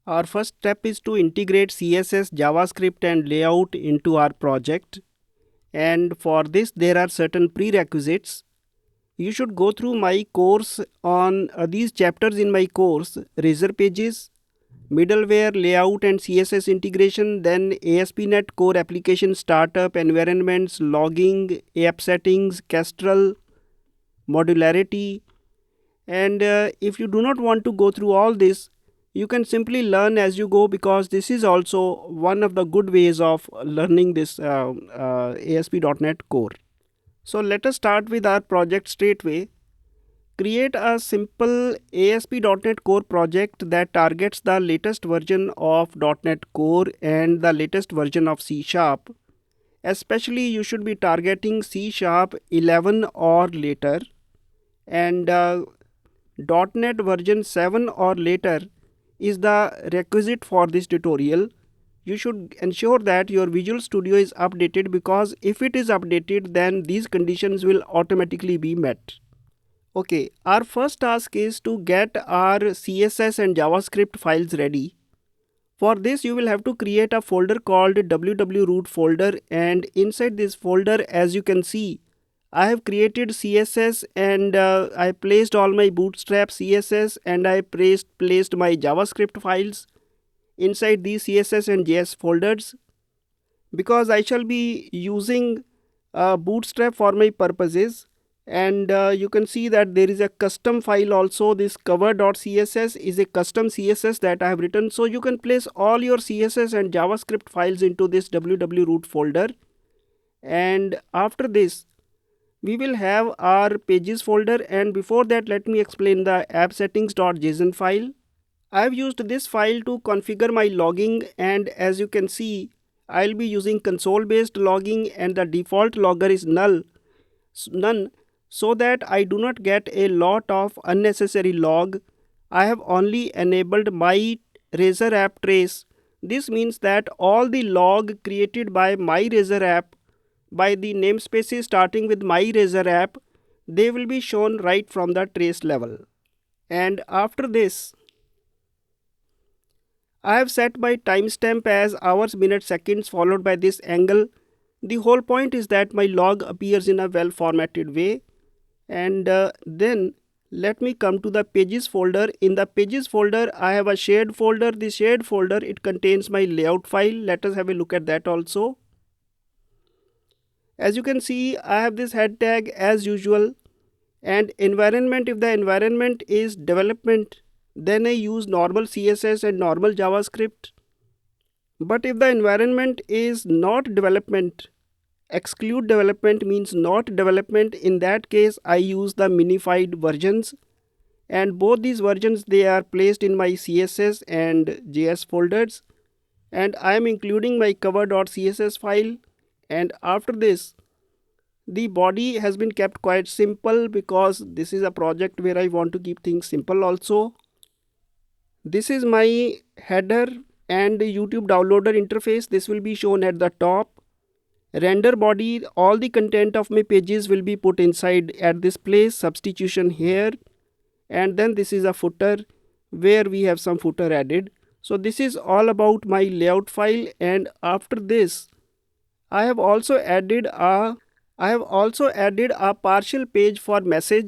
Our first step is to integrate CSS, JavaScript and layout into our project. And for this there are certain prerequisites. You should go through my course on these chapters in my course: Razor Pages, middleware, layout and CSS integration, then ASP.NET Core application startup, environments, logging, app settings, Kestrel, modularity. And if you do not want to go through all this, you can simply learn as you go, because this is also one of the good ways of learning this ASP.NET Core. So let us start with our project straight away. Create a simple ASP.NET Core project that targets the latest version of .NET Core and the latest version of C#. Especially you should be targeting C# 11 or later, and .NET version 7 or later is the requisite for this tutorial. You should ensure that your Visual Studio is updated, because if it is updated then these conditions will automatically be met. Okay, our first task is to get our CSS and JavaScript files ready. For this you will have to create a folder called www-root folder, and inside this folder, as you can see, I have created CSS and I placed all my bootstrap CSS, and I placed my JavaScript files inside these CSS and JS folders, because I shall be using bootstrap for my purposes. And you can see that there is a custom file also. This cover.css is a custom CSS that I have written. So you can place all your CSS and JavaScript files into this www-root folder. And after this, we will have our pages folder, and before that let me explain the app settings.json file. I have used this file to configure my logging, and as you can see, I'll be using console based logging and the default logger is none, so that I do not get a lot of unnecessary log. I have only enabled my Razor app trace. This means that all the log created by my Razor app, by the namespaces starting with my Razor app, they will be shown right from the trace level. And after this, I have set my timestamp as hours, minutes, seconds followed by this angle. The whole point is that my log appears in a well formatted way. And then let me come to the pages folder. In the pages folder, I have a shared folder. The shared folder, it contains my layout file. Let us have a look at that also. As you can see, I have this head tag as usual, and environment, if the environment is development, then I use normal CSS and normal JavaScript. But if the environment is not development, exclude development means not development, in that case I use the minified versions, and both these versions, they are placed in my CSS and JS folders, and I am including my cover.css file. And after this, the body has been kept quite simple, because this is a project where I want to keep things simple also. This is my header and YouTube downloader interface. This will be shown at the top. Render body, all the content of my pages will be put inside at this place, substitution here, and then this is a footer where we have some footer added. So this is all about my layout file. And after this, I have also added a partial page for message.